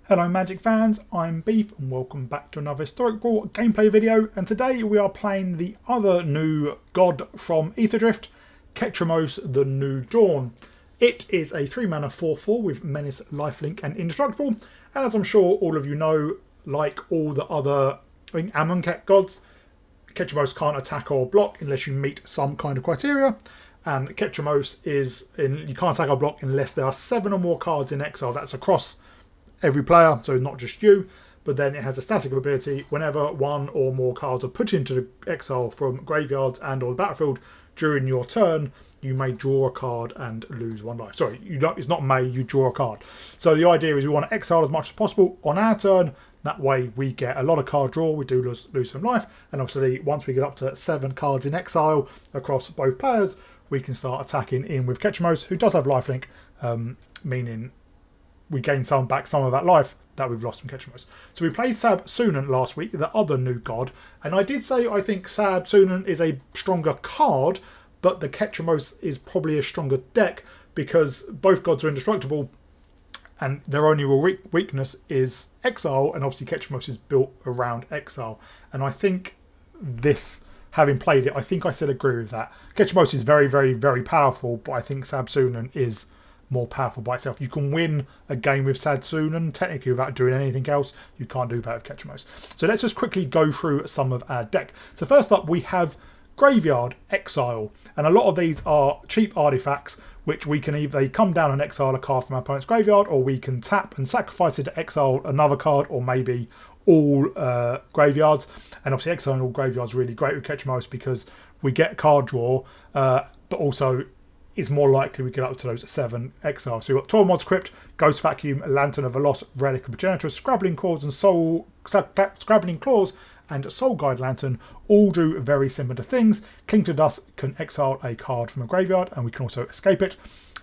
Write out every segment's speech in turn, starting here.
Hello Magic fans, I'm Beef and welcome back to another Historic Brawl gameplay video, and today we are playing the other new god from Aetherdrift, Ketramose the New Dawn. It is a 3-mana 4/4 with Menace, Lifelink and Indestructible, and as I'm sure all of you know, like all the other Amonkhet gods, Ketramose can't attack or block unless you meet some kind of criteria, and Ketramose you can't attack or block unless there are 7 or more cards in exile. That's across every player, so not just you, but then it has a static ability whenever 1 or more cards are put into the exile from graveyards and or the battlefield during your turn, you may draw a card and lose 1 life. Sorry, it's not may, you draw a card. So the idea is we want to exile as much as possible on our turn. That way we get a lot of card draw, we do lose some life, and obviously once we get up to 7 cards in exile across both players, we can start attacking in with Ketramose, who does have lifelink, meaning we gain back some of that life that we've lost from Ketramose. So we played Sab Sunan last week, the other new god, and I did say I think Sab Sunan is a stronger card, but the Ketramose is probably a stronger deck because both gods are indestructible and their only real weakness is exile, and obviously Ketramose is built around exile. And I think this, having played it, I think I still agree with that. Ketramose is very, very, very powerful, but I think Sab Sunan is more powerful by itself. You can win a game with Sab Sunan technically without doing anything else. You can't do that with Ketramose. So let's just quickly go through some of our deck. So first up we have Graveyard Exile, and a lot of these are cheap artifacts which we can either come down and exile a card from our opponent's graveyard, or we can tap and sacrifice it to exile another card, or maybe all graveyards. And obviously exiling all graveyards is really great with Ketramose because we get card draw, but also it's more likely we get up to those 7 exiles. So we've got Tormod's Crypt, Ghost Vacuum, Lantern of Veloz, Relic of Progenitor, Scrabbling Claws and Soul Guide Lantern all do very similar things. Cling to Dust can exile a card from a graveyard and we can also escape it.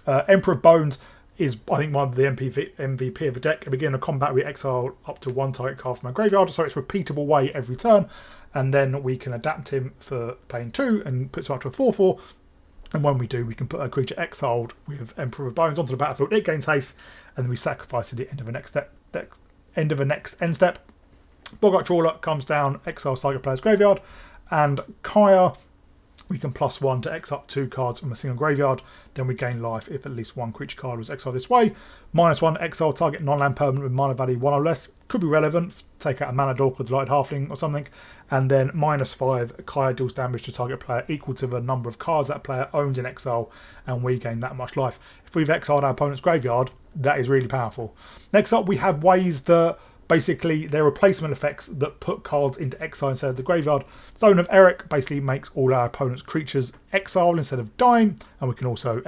Emperor of Bones is, I think, one of the MVP of the deck. At the beginning of combat we exile up to 1 target card from a graveyard, so it's a repeatable way every turn, and then we can adapt him for paying 2 and puts him up to a 4/4. And when we do, we can put a creature exiled with Emperor of Bones onto the battlefield. It gains haste, and then we sacrifice at the end of the next end step. Boggart Trawler comes down, exiles target player's graveyard, and Kaya, we can +1 to exile 2 cards from a single graveyard. Then we gain life if at least 1 creature card was exiled this way. -1, exile target non-land permanent with mana value 1 or less. Could be relevant. Take out a mana dork with Delighted Halfling or something. And then -5, Kaya deals damage to target player equal to the number of cards that player owns in exile, and we gain that much life. If we've exiled our opponent's graveyard, that is really powerful. Next up, we have ways that basically they're replacement effects that put cards into exile instead of the graveyard. Stone of Eric basically makes all our opponent's creatures exile instead of dying, and we can also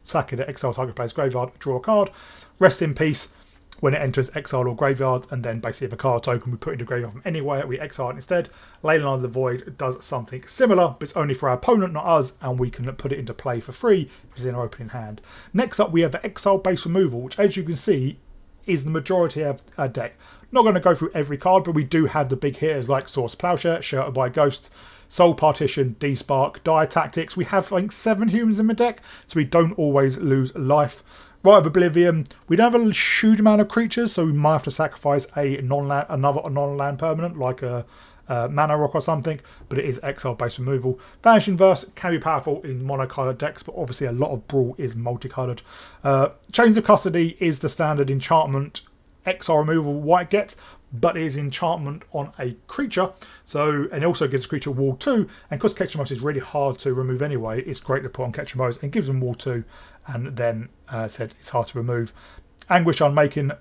sack it at exile target player's graveyard, draw a card. Rest in Peace, when it enters exile or graveyard, and then basically if a card token we put into graveyard from anywhere, we exile it instead. Leyline of the Void does something similar, but it's only for our opponent, not us, and we can put it into play for free if it's in our opening hand. Next up we have the exile base removal, which as you can see is the majority of our deck. Not going to go through every card, but we do have the big hitters like Source Plowshare, Shelter by Ghosts, Soul Partition, D-Spark, Dire Tactics. We have, I think, 7 humans in the deck, so we don't always lose life. Rite of Oblivion, we don't have a huge amount of creatures, so we might have to sacrifice another non-land permanent, like a Mana Rock or something, but it is exile-based removal. Vanishing Verse can be powerful in monocoloured decks, but obviously a lot of Brawl is multicoloured. Chains of Custody is the standard enchantment exile removal white gets, but it is enchantment on a creature, and it also gives the creature wall 2, and because Ketramose is really hard to remove anyway, it's great to put on Ketramose and gives them wall 2, and then said it's hard to remove. Anguish Unmaking,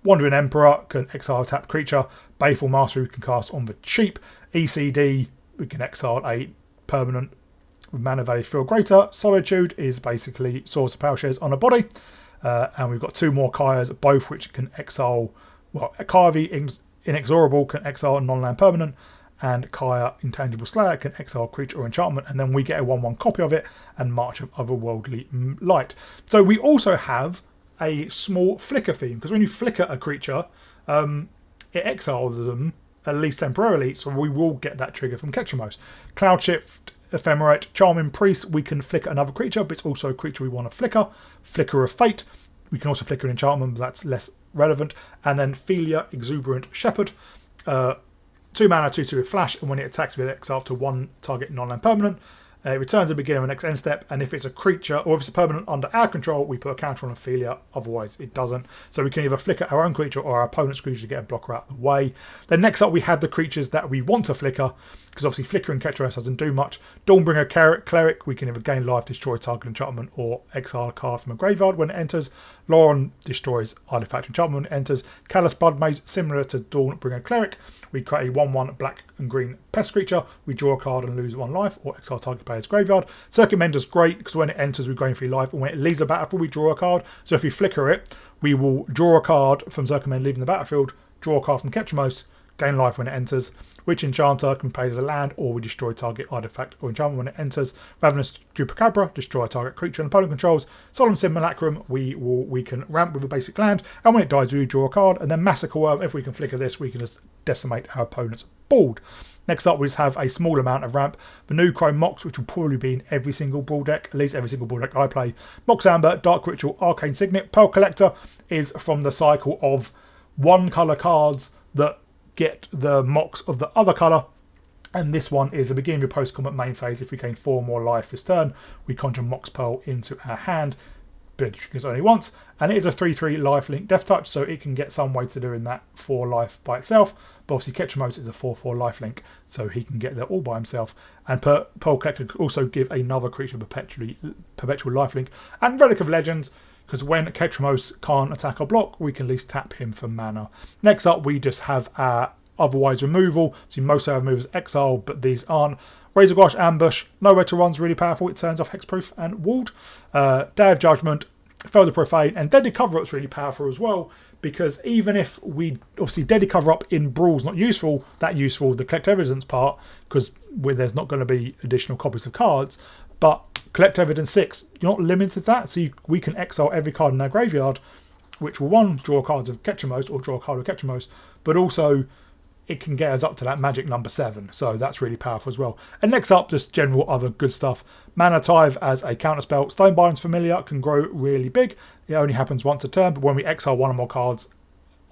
Wandering Emperor can exile a tapped creature. Baleful Master we can cast on the cheap. ECD, we can exile a permanent with mana value feel greater. Solitude is basically Swords of Plowshares on a body. And we've got 2 more Kayas, both which can exile, Kaya Inexorable can exile a non-land permanent, and Kaya Intangible Slayer can exile creature or enchantment, and then we get a 1/1 copy of it, and March of Otherworldly Light. So we also have a small flicker theme, because when you flicker a creature, it exiles them, at least temporarily, so we will get that trigger from Ketramose. Cloud Shift, Ephemerate, Charming Priest, we can flicker another creature, but it's also a creature we want to flicker. Flicker of Fate, we can also flicker an enchantment, but that's less relevant. And then Philia, Exuberant Shepherd. 2 mana, 2/2 with flash, and when it attacks with exile to 1 target non-land permanent, it returns at the beginning of the next end step, and if it's a creature or if it's a permanent under our control, we put a counter on Ophelia, otherwise it doesn't. So we can either flicker our own creature or our opponent's creature to get a blocker out of the way. Then next up we had the creatures that we want to flicker, because obviously flickering Ketramose doesn't do much. Dawnbringer Cleric, we can either gain life, destroy target enchantment, or exile a card from a graveyard when it enters. Lauren destroys artifact enchantment when it enters. Callous Bloodmage, similar to Dawnbringer Cleric. We create a 1/1 black and green pest creature. We draw a card and lose 1 life, or exile target player's graveyard. Circuit Mender's great because when it enters, we gain 3 life, and when it leaves the battlefield, we draw a card. So if we flicker it, we will draw a card from Circuit Mender leaving the battlefield, draw a card from Ketramose, gain life when it enters. Witch Enchanter can play as a land, or we destroy target artifact or enchantment when it enters. Ravenous Chupacabra, destroy a target creature and opponent controls. Solemn Simulacrum, we can ramp with a basic land, and when it dies, we draw a card. And then Massacre Worm, if we can flicker this, we can just decimate our opponent's board. Next up, we just have a small amount of ramp. The new Chrome Mox, which will probably be in every single Brawl deck, at least every single Brawl deck I play. Mox Amber, Dark Ritual, Arcane Signet. Pearl Collector is from the cycle of 1 colour cards that get the Mox of the other colour, and this one is the beginning of your post-combat main phase. If we gain 4 more life this turn, we conjure Mox Pearl into our hand, but it triggers only once, and it is a 3/3 lifelink Death Touch, so it can get some way to doing that 4 life by itself, but obviously Ketramose is a 4/4 lifelink, so he can get there all by himself. And Pearl Collector could also give another creature perpetual lifelink. And Relic of Legends, because when Ketramose can't attack or block, we can at least tap him for mana. Next up, we just have our otherwise removal. So most of our removals exile, but these aren't. Razor Gouache Ambush, Nowhere to Run's really powerful. It turns off Hexproof and Walled. Day of Judgment, Further Profane, and Deadly Cover-Up's really powerful as well, because even if we, obviously Deadly Cover-Up in Brawl's not useful, that useful the Collect Evidence part, because there's not going to be additional copies of cards, but Collect Evidence 6, you're not limited to that, so we can exile every card in our graveyard, which will, 1, draw cards of Ketramose, or draw a card of Ketramose, but also it can get us up to that magic number 7, so that's really powerful as well. And next up, just general other good stuff. Mana Tithe as a counterspell. Stonebind's Familiar can grow really big. It only happens once a turn, but when we exile 1 or more cards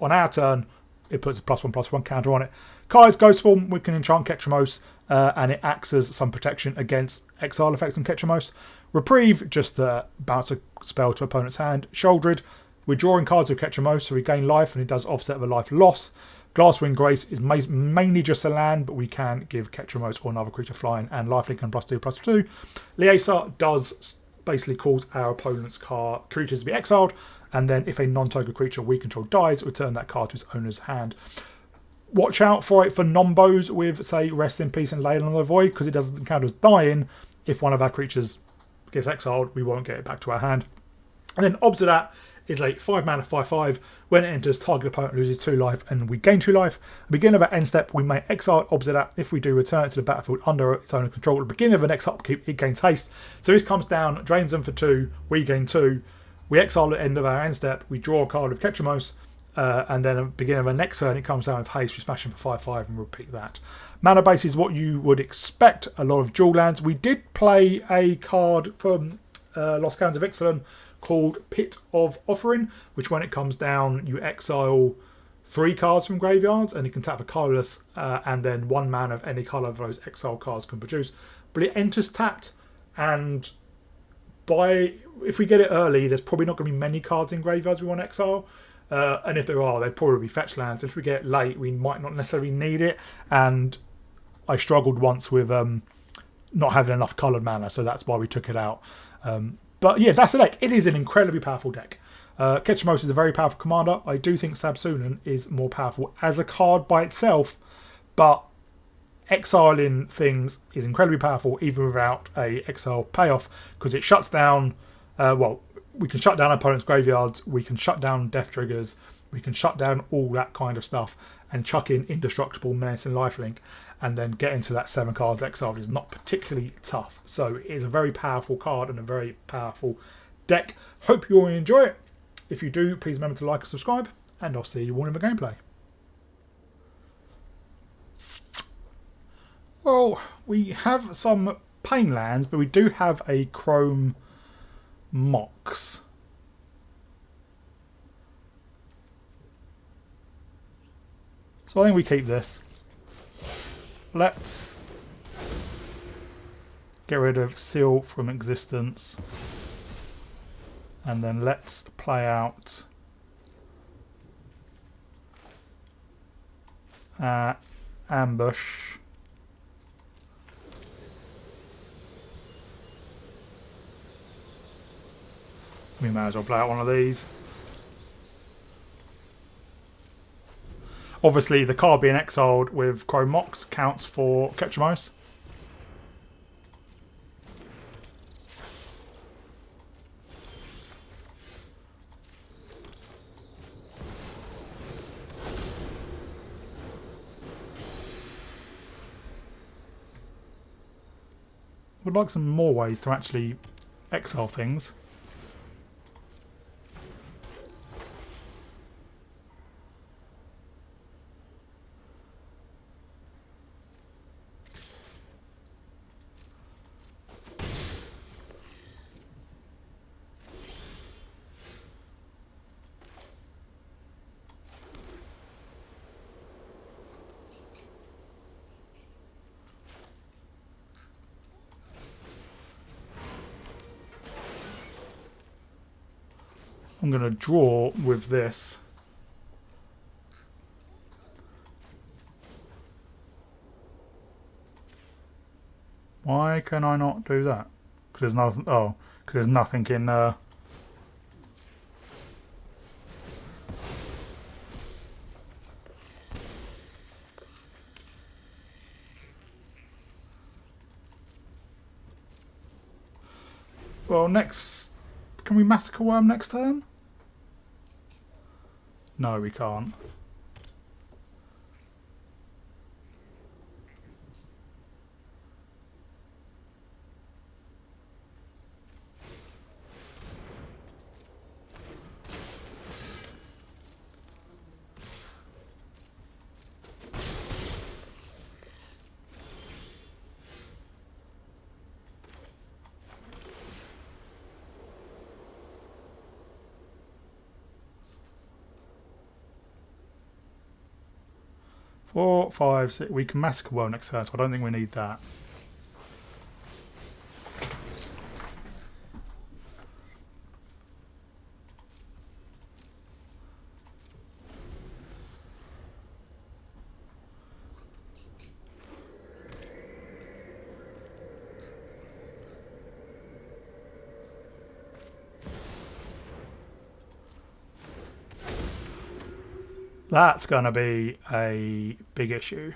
on our turn, it puts a +1/+1 counter on it. Kai's Ghost Form, we can enchant Ketramose, and it acts as some protection against exile effects on Ketramose. Reprieve, just bounce a spell to opponent's hand. Shouldred, we're drawing cards with Ketramose, so we gain life, and it does offset the life loss. Glasswing Grace is mainly just a land, but we can give Ketramose or another creature flying and lifelink and +2/+2. Liesa does basically cause our opponent's creatures to be exiled, and then if a non-token creature we control dies, return that card to its owner's hand. Watch out for it for nombos with, say, Rest in Peace and Leyline of the Void, because it doesn't count as dying. If one of our creatures gets exiled, we won't get it back to our hand. And then Obsidat is a 5 mana 5/5. When it enters, target opponent loses 2 life and we gain 2 life. At the beginning of our end step, we may exile Obsidat. If we do, return it to the battlefield under its own control. At the beginning of the next upkeep, it gains haste. So this comes down, drains them for 2, we gain 2. We exile at the end of our end step, we draw a card with Ketramose, and then at the beginning of our next turn, it comes down with haste, we smash them for 5/5 and repeat that. Mana base is what you would expect, a lot of dual lands. We did play a card from Lost Cannons of Ixalan called Pit of Offering, which when it comes down, you exile 3 cards from graveyards, and you can tap a colourless, and then 1 mana of any colour those exile cards can produce. But it enters tapped, and if we get it early, there's probably not going to be many cards in graveyards we want to exile. And if there are, they'd probably be fetch lands. If we get it late, we might not necessarily need it. And I struggled once with not having enough coloured mana, so that's why we took it out. But yeah, that's the deck. It is an incredibly powerful deck. Ketramose is a very powerful commander. I do think Sabsunan is more powerful as a card by itself, but exiling things is incredibly powerful even without a exile payoff, because it shuts down, we can shut down opponents' graveyards, we can shut down death triggers, we can shut down all that kind of stuff and chuck in Indestructible, Menace and Lifelink, and then get into that 7 cards exiled is not particularly tough. So it is a very powerful card and a very powerful deck. Hope you all enjoy it. If you do, please remember to like and subscribe, and I'll see you all in the gameplay. Well, we have some Pain lands, but we do have a Chrome Mox. So I think we keep this. Let's get rid of Seal from existence. And then let's play out Ambush. We may as well play out one of these. Obviously, the card being exiled with Chrome Mox counts for Ketramose. Would like some more ways to actually exile things. I'm going to draw with this. Why can I not do that? Because there's nothing. Oh, because there's nothing in. Well, next. Can we Massacre Worm next turn? No, we can't. Four, five, six. We can Massacre Worm next turn, so I don't think we need that. That's going to be a big issue.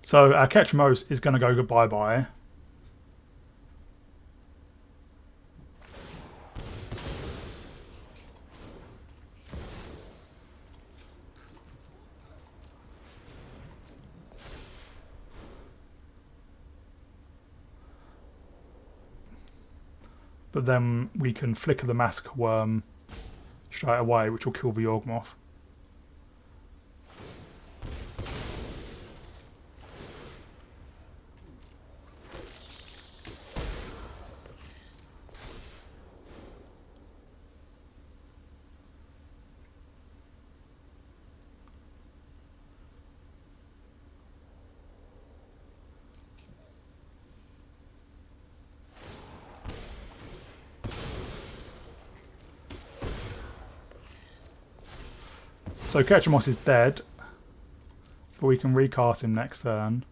So our Ketramose is going to go bye-bye. But then we can flicker the Massacre Worm straight away, which will kill the Yawgmoth. So Ketramose is dead, but we can recast him next turn.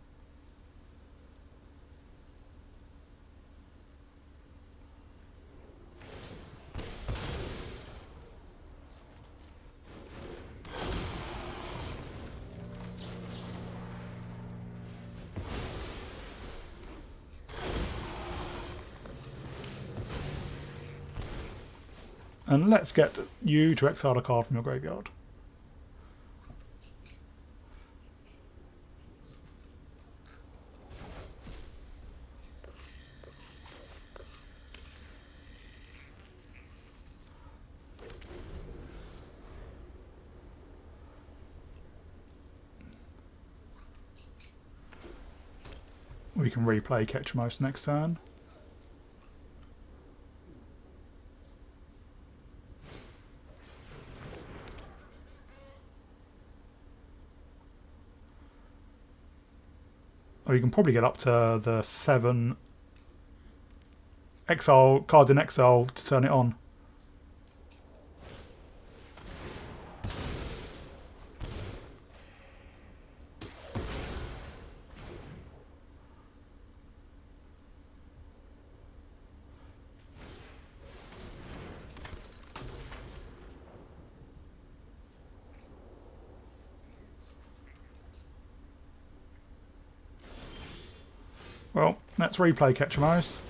And let's get you to exile a card from your graveyard. We can replay Ketramose next turn. Or you can probably get up to the 7 exile cards in exile to turn it on. Well, let's replay Ketramose.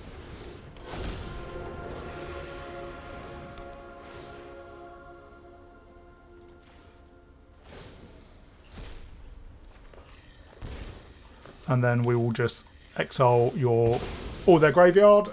And then we will just exile all their graveyard.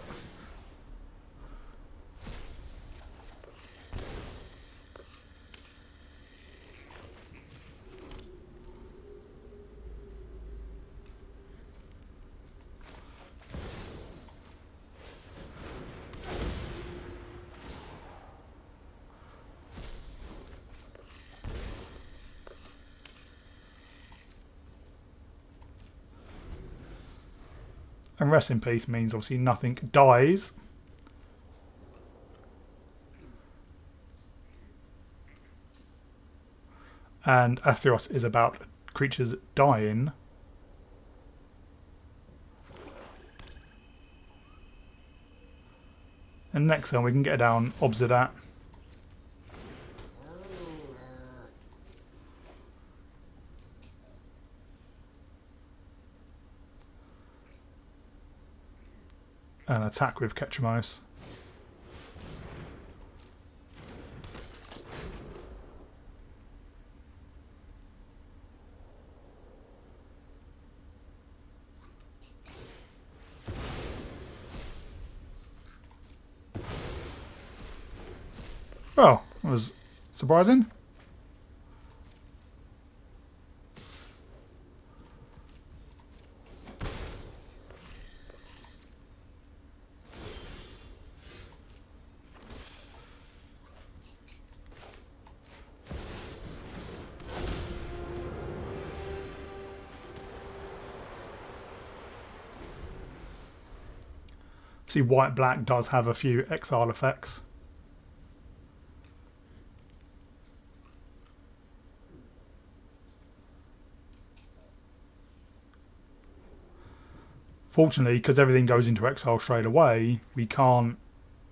And rest in peace means obviously nothing dies. And Atheros is about creatures dying. And next turn we can get down Obsidat. And attack with Ketramose. Oh, that was surprising. See, white-black does have a few exile effects. Fortunately, because everything goes into exile straight away, we can't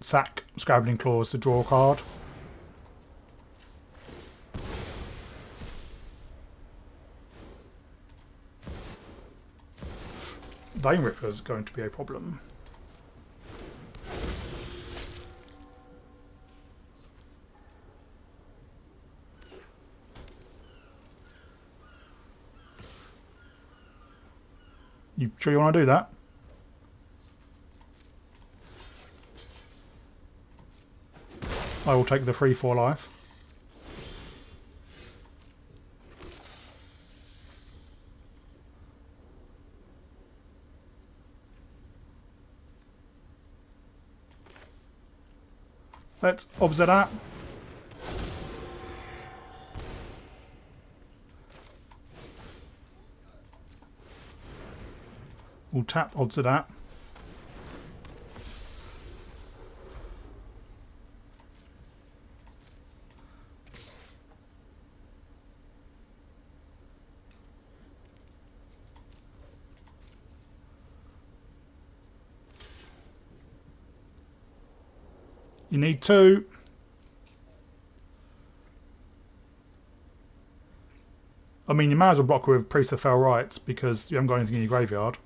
sack Scrabbling Claws to draw a card. Vein Ripper is going to be a problem. You sure you want to do that? I will take the 3/4 life. Let's observe that. We'll tap odds of that. You need 2. I mean, you might as well block with Priest of Fell Rites because you haven't got anything in your graveyard.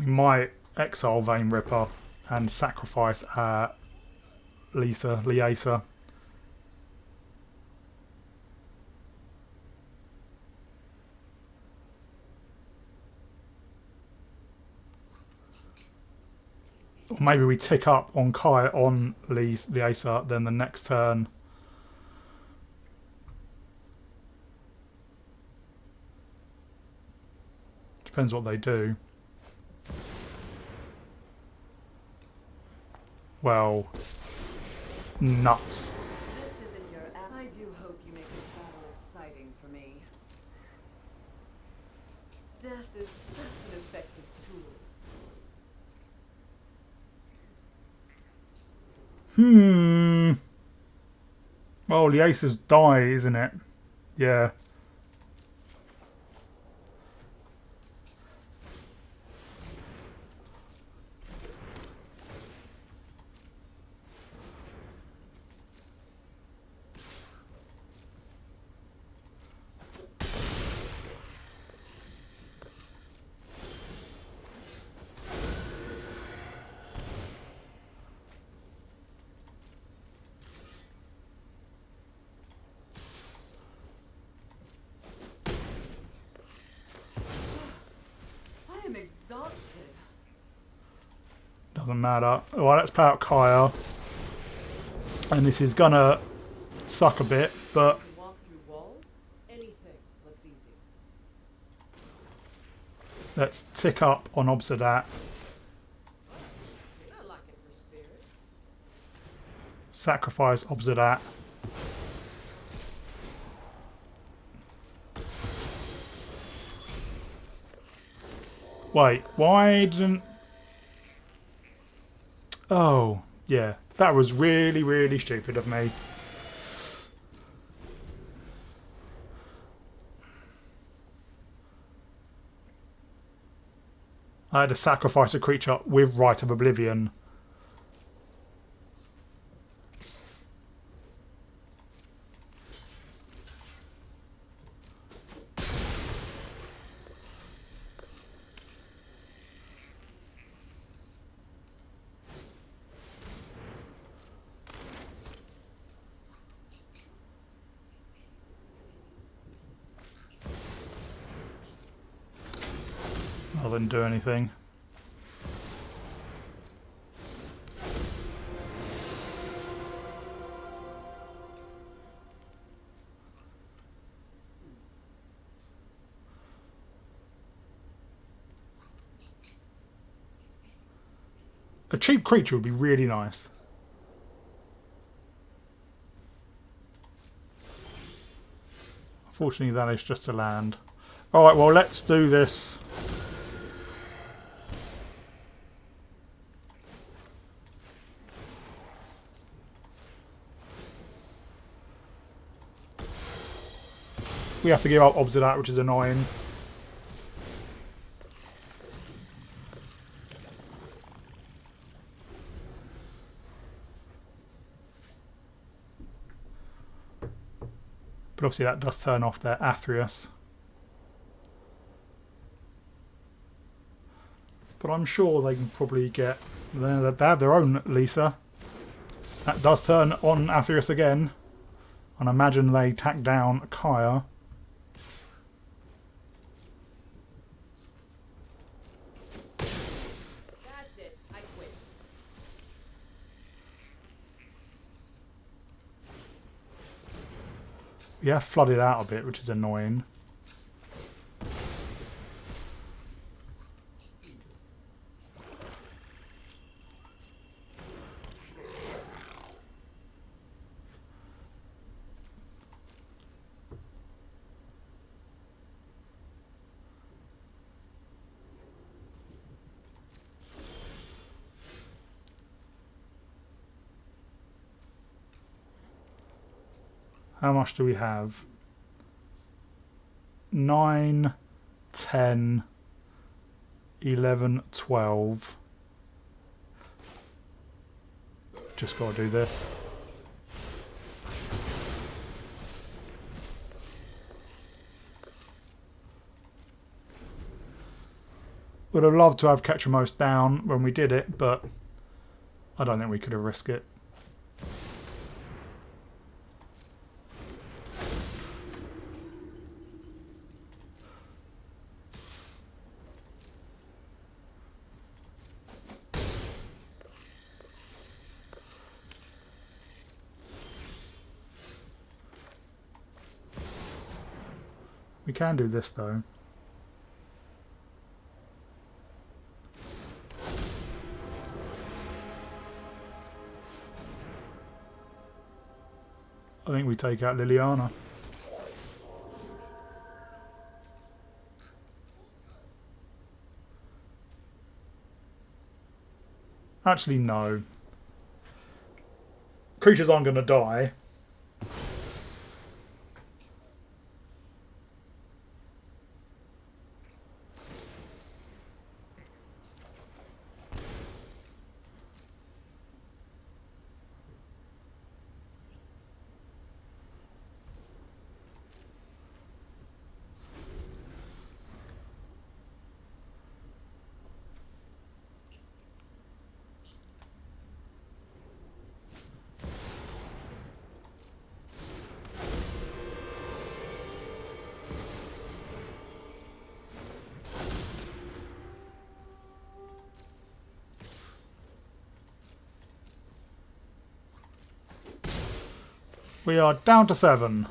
might exile Vein Ripper and sacrifice Liesa. Or maybe we tick up on Liesa, then the next turn. Depends what they do. Well, nuts. This isn't your app. I do hope you make this battle exciting for me. Death is such an effective tool. Well, the aces die, isn't it? Yeah. I'm exhausted. Doesn't matter. Alright, let's play out Kaya. And this is gonna suck a bit, but Walk through walls? Anything looks easy. let's tick up on Obsidat. I like it for spirit. Sacrifice Obsidat. Wait, why didn't... Oh, yeah. That was really, really stupid of me. I had to sacrifice a creature with Rite of Oblivion. Rather than do anything. A cheap creature would be really nice. Unfortunately, that is just a land. Alright, well, let's do this. We have to give up Obsidat, which is annoying. But obviously that does turn off their Athreus. But I'm sure they can probably get... They have their own Liesa. That does turn on Athreus again. And I imagine they tack down Kaya. That's it. I quit. We have flooded out a bit, which is annoying. How much do we have? 9, 10, 11, 12. Just got to do this. Would have loved to have Ketramose down when we did it, but I don't think we could have risked it. We can do this though. I think we take out Liliana. Actually, no. Creatures aren't going to die. We are down to 7.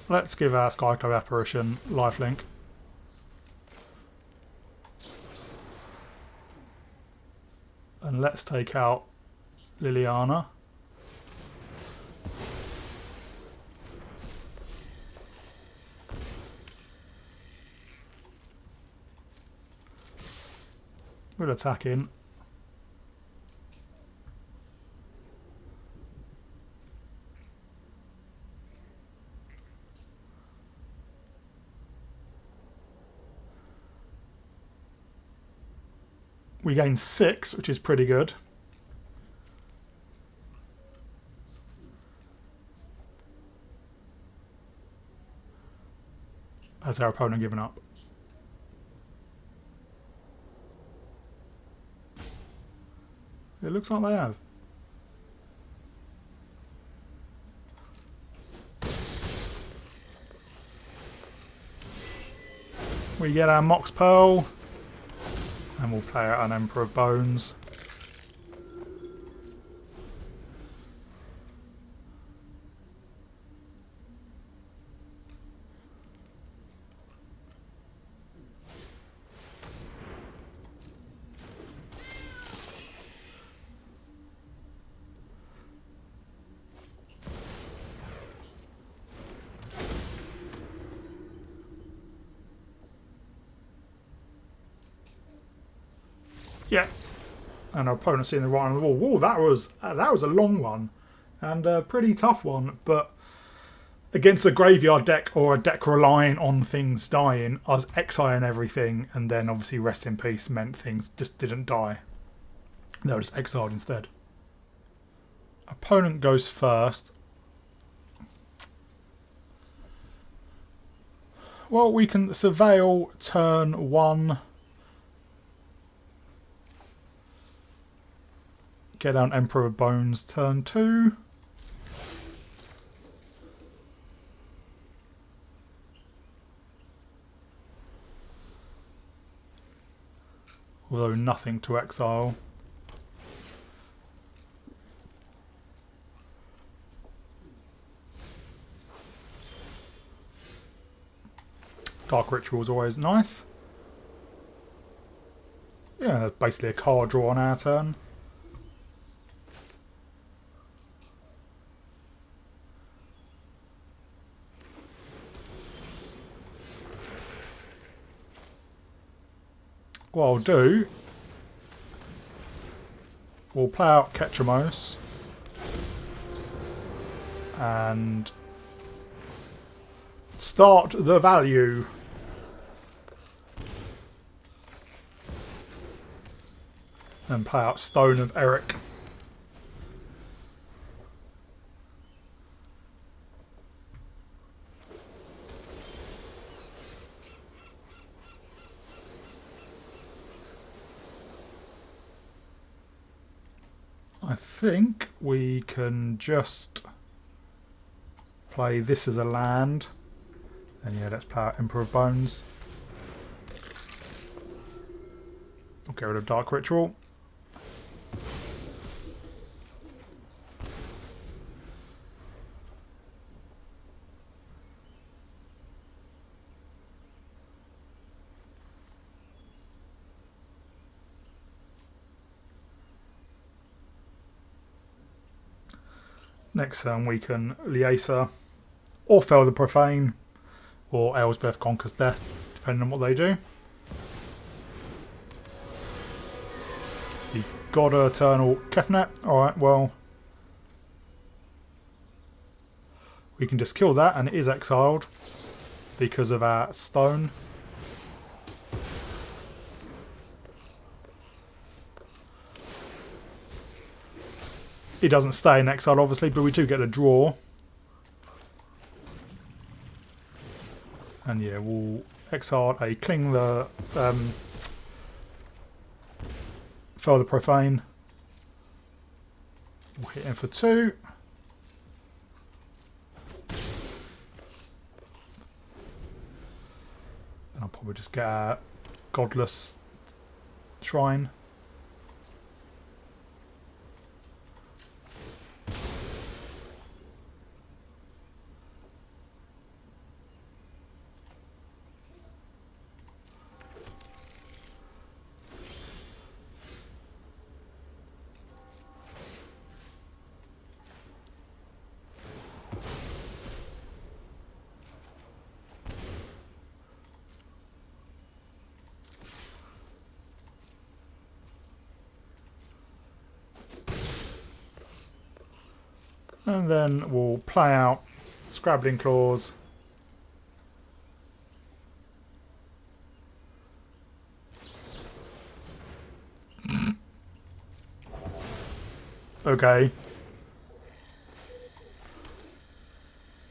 Let's give our Skyclave Apparition lifelink. And let's take out Liliana. We'll attack in. We gain 6, which is pretty good. Has our opponent given up? It looks like they have. We get our Mox Pearl. And we'll play out an Emperor of Bones. Yeah, and our opponent's seeing the right on the wall. Whoa, that was a long one, and a pretty tough one. But against a graveyard deck or a deck relying on things dying, us exiling everything, and then obviously Rest in Peace meant things just didn't die. They were just exiled instead. Opponent goes first. Well, we can surveil turn 1. Get down Emperor of Bones turn 2. Although nothing to exile. Dark Ritual is always nice. Yeah, basically a card draw on our turn. What I'll do, we'll play out Ketramose and start the value. And play out Stone of Eric. I think we can just play this as a land. And yeah, let's play out Emperor of Bones. I'll get rid of Dark Ritual. Next turn we can Liesa or Fell the Profane or Elsbeth Conquers Death, depending on what they do. The God Eternal Kefnet. Alright, well, we can just kill that and it is exiled because of our stone. It doesn't stay in exile, obviously, but we do get a draw. And yeah, we'll exile a Cling the Fell the Profane. We'll hit him for 2. And I'll probably just get a Godless Shrine. And then we'll play out Scrabbling Claws. Okay.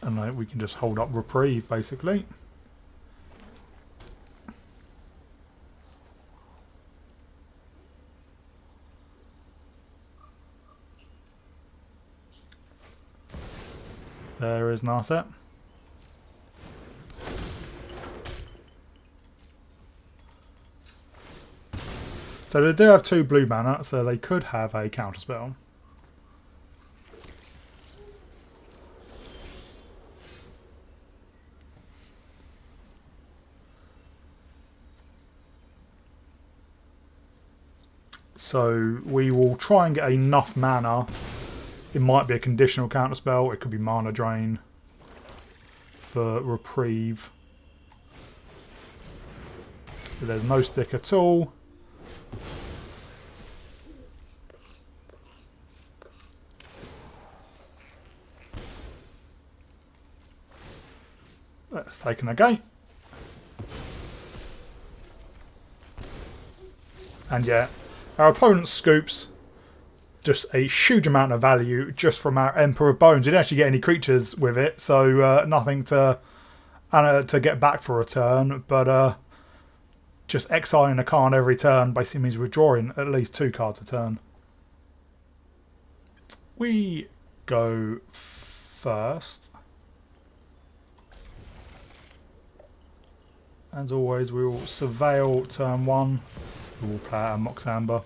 And we can just hold up Reprieve, basically. There is Narset. So they do have 2 blue mana, so they could have a counterspell. So we will try and get enough mana. It might be a conditional counterspell. It could be mana drain for Reprieve. But there's no stick at all. Let's take a negate. And yeah, our opponent scoops just a huge amount of value just from our Emperor of Bones. You didn't actually get any creatures with it, so nothing to get back for a turn, but just exiling a card every turn basically means withdrawing at least 2 cards a turn. We go first. As always, we will surveil turn 1. We will play out a Mox Amber.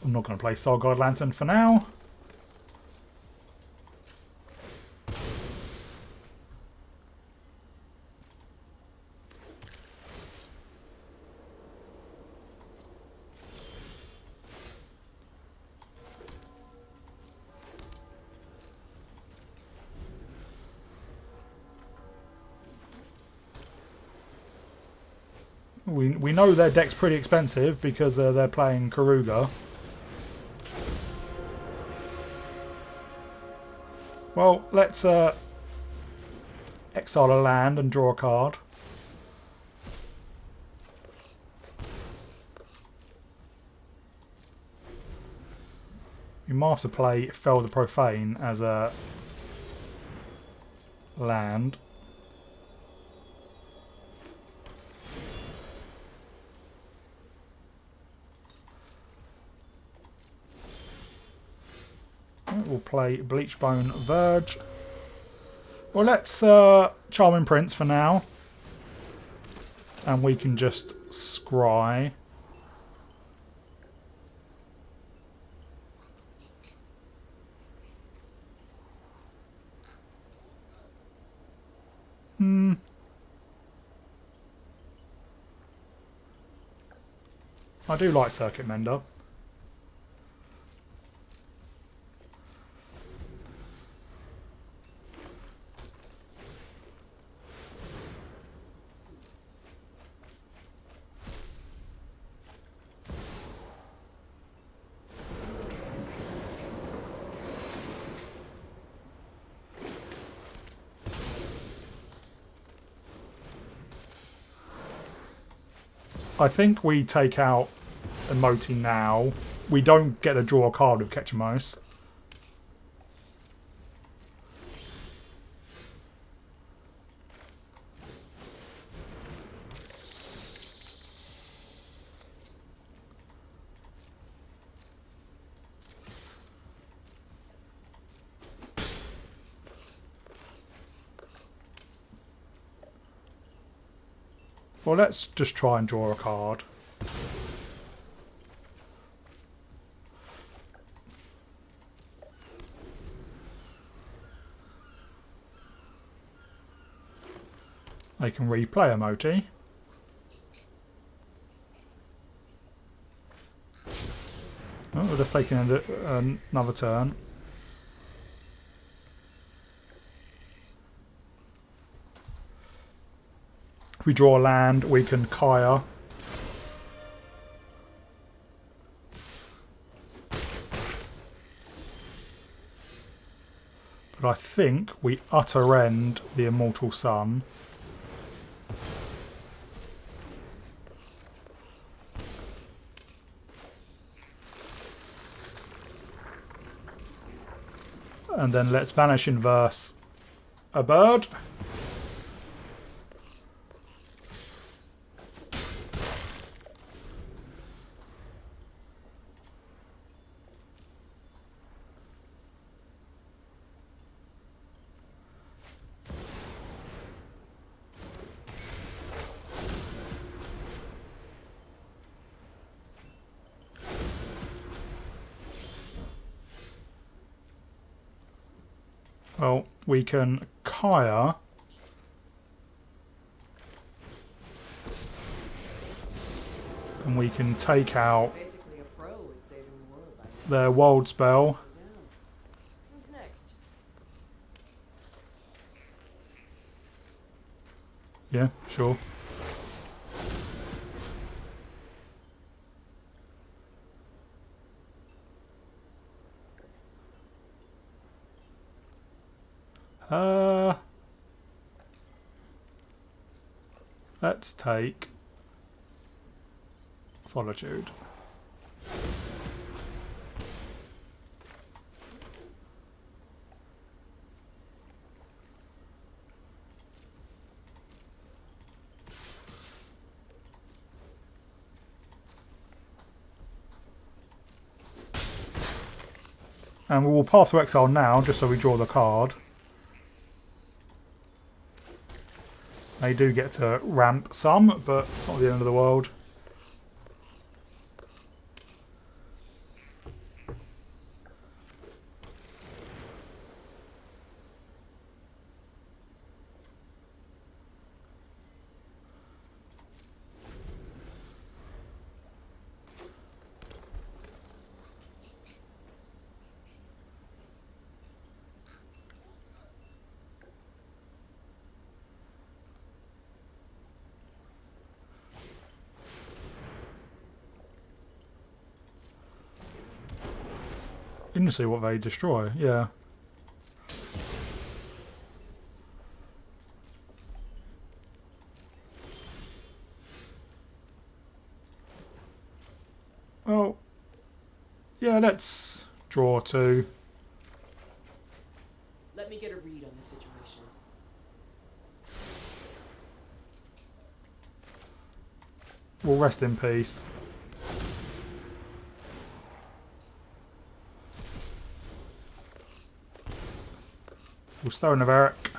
I'm not going to play Soulguard Lantern for now. We know their deck's pretty expensive because they're playing Karuga. Well, let's exile a land and draw a card. We might have to play Fell the Profane as a land. we'll play Bleachbone Verge. Well, let's Charming Prince for now. And we can just scry. I do like Circuit Mender. I think we take out Emoti now. We don't get to draw a card with Ketramose. Well, let's just try and draw a card. They can replay Emoti. Oh, we're just taking another turn. If we draw a land, we can Kaya. But I think we utter end the Immortal Sun. And then let's Vanish Inverse a bird. Well, we can Kaya. And we can take out Basically a pro at saving the world by now. their Wild Spell. Yeah. Who's next? Yeah, sure. Let's take Solitude. And we will pass to exile now, just so we draw the card. They do get to ramp some, but it's not the end of the world. Interesting what they destroy, yeah. Well, yeah, let's draw two. Let me get a read on the situation. We'll rest in peace. We'll Stone of Eric.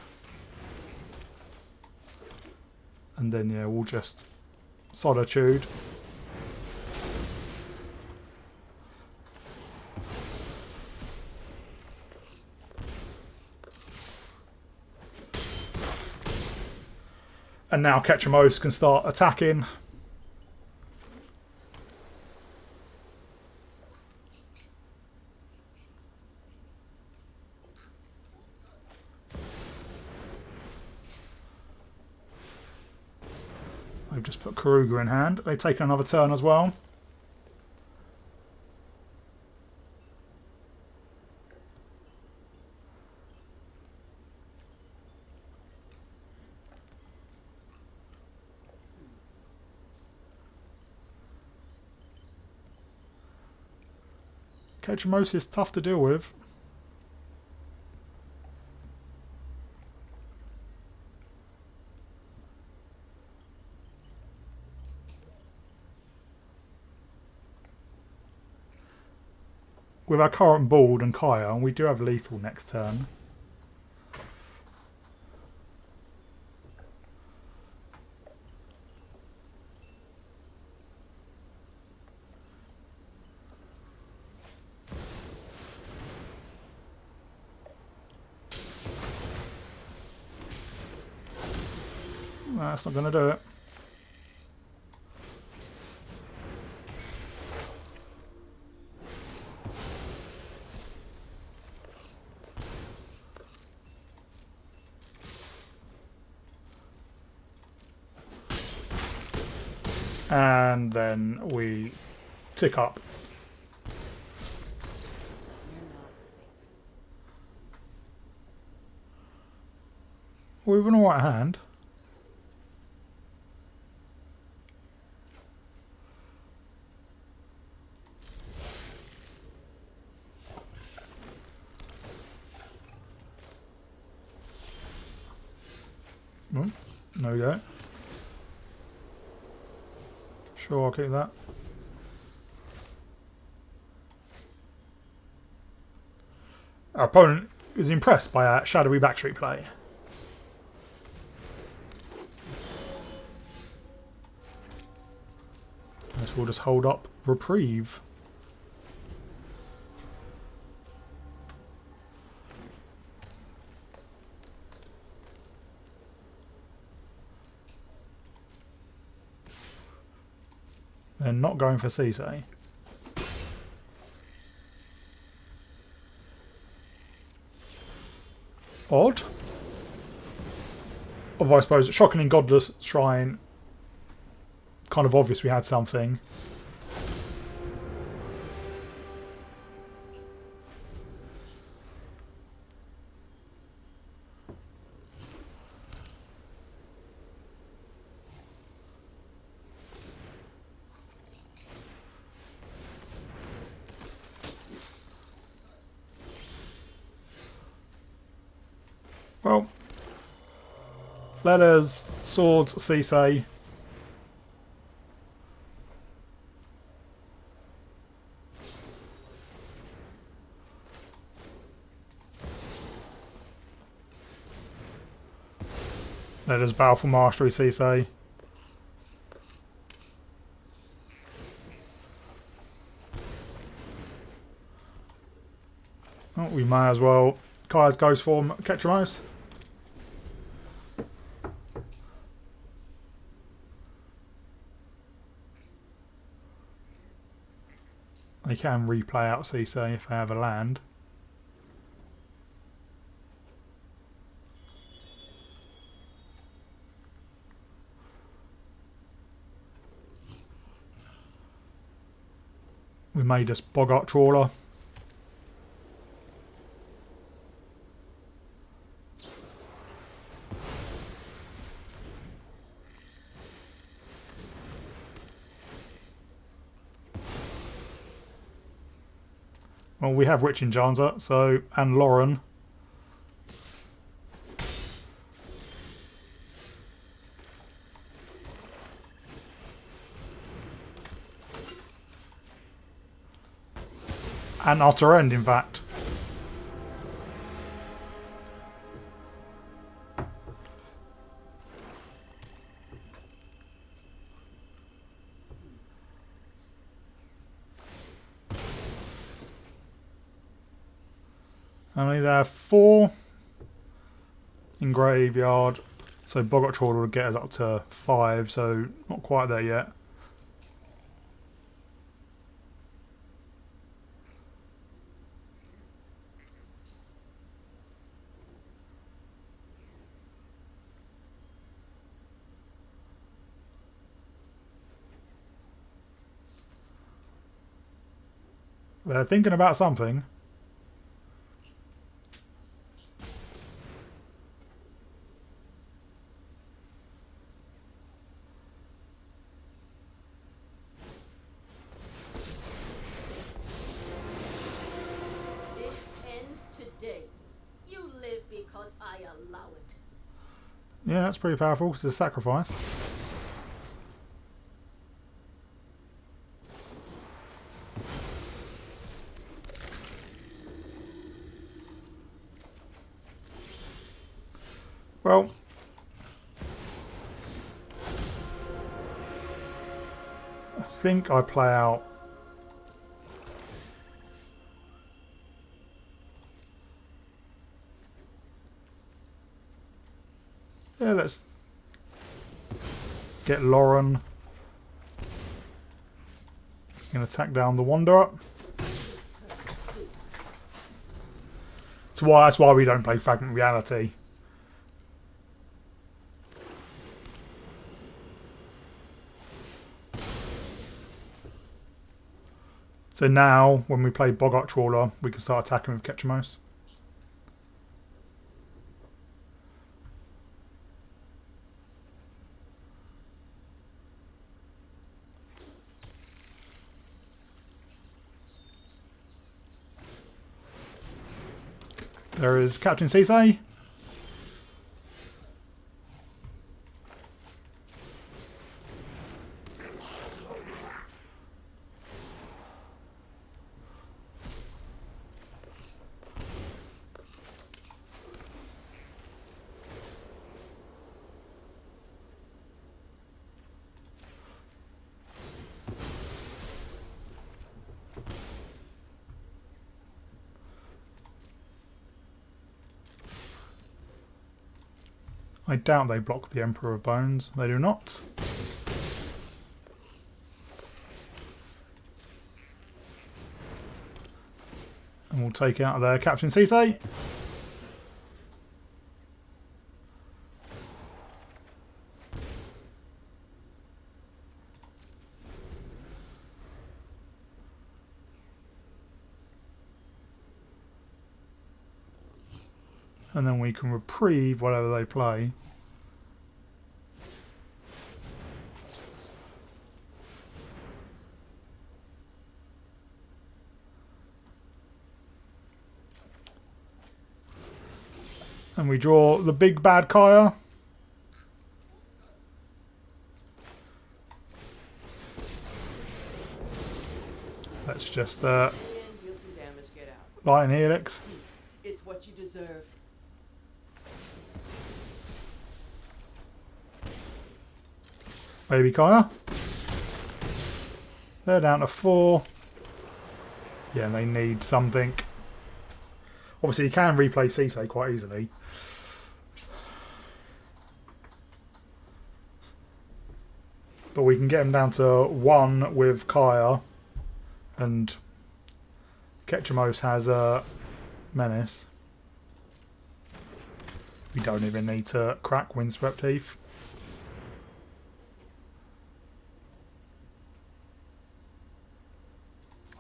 And then, yeah, we'll just Solitude. And now Ketramose can start attacking. They've just put Karuga in hand. They take another turn as well. Ketramose is tough to deal with. With our current board and Kaya, and we do have lethal next turn. That's not going to do it. And then we tick up. We have an alright hand. No go. Sure, I'll keep that. Our opponent was impressed by our shadowy backstreet play. So we'll just hold up reprieve. And not going for Cisse. Odd. Although I suppose Shocking and Godless Shrine, kind of obvious we had something. Well, letters, swords, Cisse. Letters, Baleful Mastery, Cisse. Oh, we may as well. Kaya's goes for Ketramose. They can replay out Cisse if they have a land. We may just Boggart Trawler. Well, we have Witch Enchanter, so, and Lauren. And Utter End, in fact. Only there are 4 in graveyard. So Boggart Trawler would get us up to 5, so not quite there yet. They're thinking about something. This ends today. You live because I allow it. Yeah, that's pretty powerful. It's a sacrifice. Well, I think I play out. Yeah, let's get Lauren. Gonna attack down the Wanderer. That's why we don't play Fragment Reality. So now, when we play Boggart Trawler, we can start attacking with Ketramose. There is Captain Cisse. I doubt they block the Emperor of Bones. They do not. And we'll take out their Captain Cisse. And then we can reprieve whatever they play. And we draw the big bad Kaya. Let's just Deal some damage, get out. light an Helix. It's what you deserve. Baby Kaya. They're down to 4. Yeah, and they need something. Obviously, you can replay Cisse quite easily. But we can get him down to 1 with Kaya. And Ketramose has a Menace. We don't even need to crack Windswept Heath.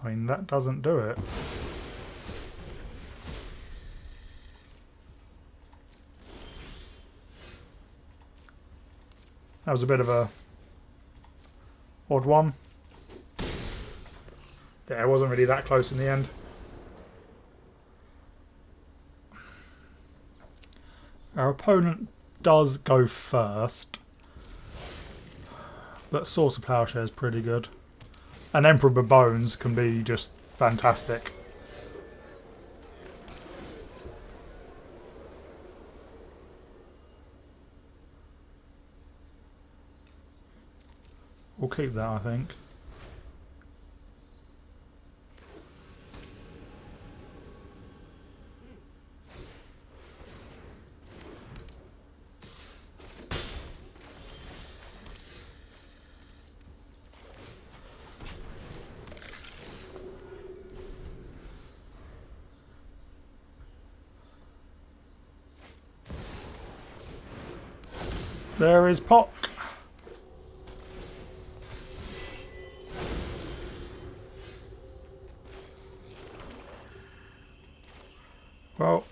I mean, that doesn't do it. That was a bit of a odd one. Yeah, it wasn't really that close in the end. Our opponent does go first, but Source of Plowshare is pretty good. And Emperor of Bones can be just fantastic. We'll keep that, I think. There is Pock. Well,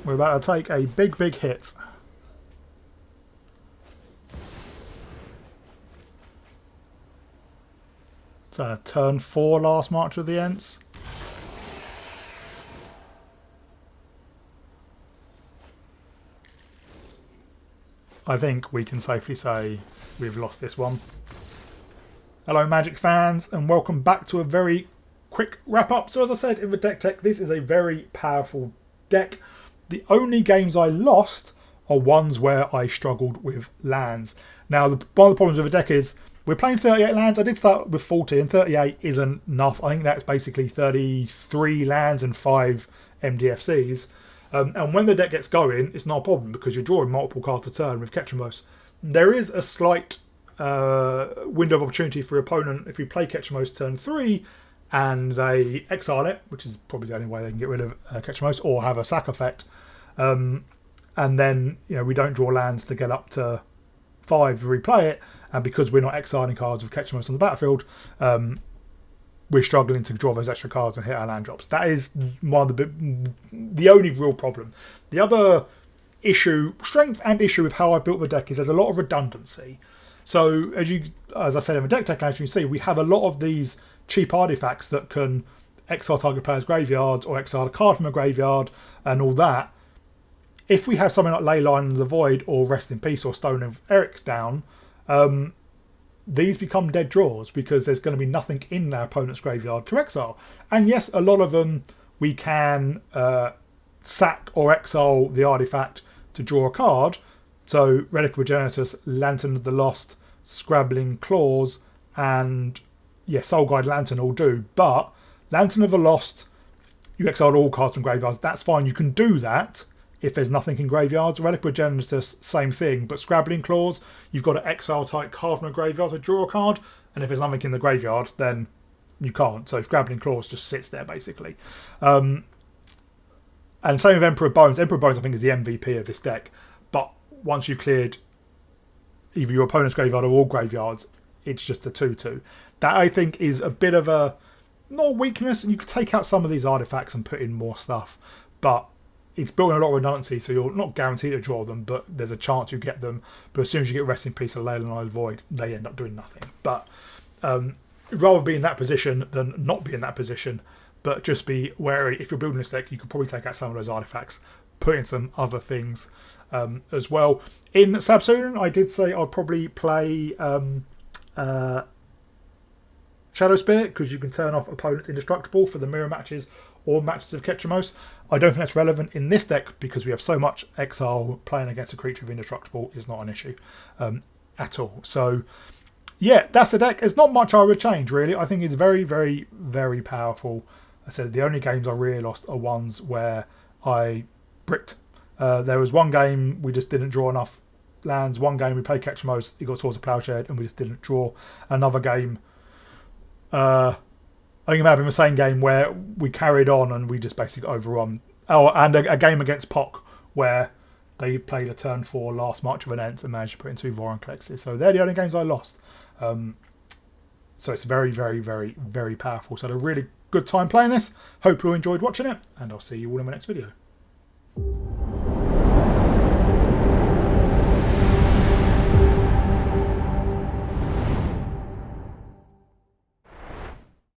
we're about to take a big, big hit. So turn 4 last March of the Ents. I think we can safely say we've lost this one. Hello Magic fans, and welcome back to a very quick wrap up. So as I said in the deck tech, this is a very powerful deck. The only games I lost are ones where I struggled with lands. Now one of the problems with the deck is we're playing 38 lands. I did start with 40 and 38 isn't enough. I think that's basically 33 lands and 5 MDFCs. And when the deck gets going, it's not a problem because you're drawing multiple cards a turn with Ketramose. There is a slight window of opportunity for your opponent if you play Ketramose turn 3 and they exile it, which is probably the only way they can get rid of Ketramose, or have a sack effect. And then we don't draw lands to get up to 5 to replay it. And because we're not exiling cards with Ketramose on the battlefield, we're struggling to draw those extra cards and hit our land drops. That is one of the only real problem. The other issue, strength and issue with how I built the deck is there's a lot of redundancy. So as I said in the deck tech, as you can see, we have a lot of these cheap artifacts that can exile target player's graveyards or exile a card from a graveyard and all that. If we have something like Leyline of the Void or Rest in Peace or Stone of Eric down, these become dead draws because there's going to be nothing in our opponent's graveyard to exile. And yes, a lot of them we can sack or exile the artifact to draw a card. So Relic of Progenitus, Lantern of the Lost, Scrabbling Claws, and Soul Guide Lantern all do. But Lantern of the Lost, you exile all cards from graveyards. That's fine. You can do that if there's nothing in graveyards. Relic of Progenitus, same thing. But Scrabbling Claws, you've got to exile type card from a graveyard to draw a card. And if there's nothing in the graveyard, then you can't. So Scrabbling Claws just sits there, basically. And same with Emperor Bones. Emperor Bones, I think, is the MVP of this deck. But once you've cleared either your opponent's graveyard or all graveyards, it's just a 2-2. That, I think, is a bit of a, not weakness. You could take out some of these artifacts and put in more stuff. But it's built in a lot of redundancy, so you're not guaranteed to draw them, but there's a chance you get them. But as soon as you get Rest in Peace or Leyline of the Void, they end up doing nothing. But rather be in that position than not be in that position. But just be wary. If you're building this deck, you could probably take out some of those artifacts, put in some other things as well. In Sabsoon, I did say I'd probably play Shadow Spear, because you can turn off opponents indestructible for the mirror matches or matches of Ketramose. I don't think that's relevant in this deck because we have so much exile. Playing against a creature of indestructible is not an issue at all. So yeah, that's the deck. There's not much I would change, really. I think it's very, very, very powerful. I said the only games I really lost are ones where I bricked. There was one game we just didn't draw enough lands. One game we played Ketramose, he got towards a Plowshared and we just didn't draw. Another game, I think it might have been the same game where we carried on and we just basically overrun. Oh, and a game against POC where they played a turn 4 last March of an Ents and managed to put in 2 Voron Collectors. So they're the only games I lost. So it's very, very, very, very powerful. So I had a really good time playing this. Hope you enjoyed watching it, and I'll see you all in my next video.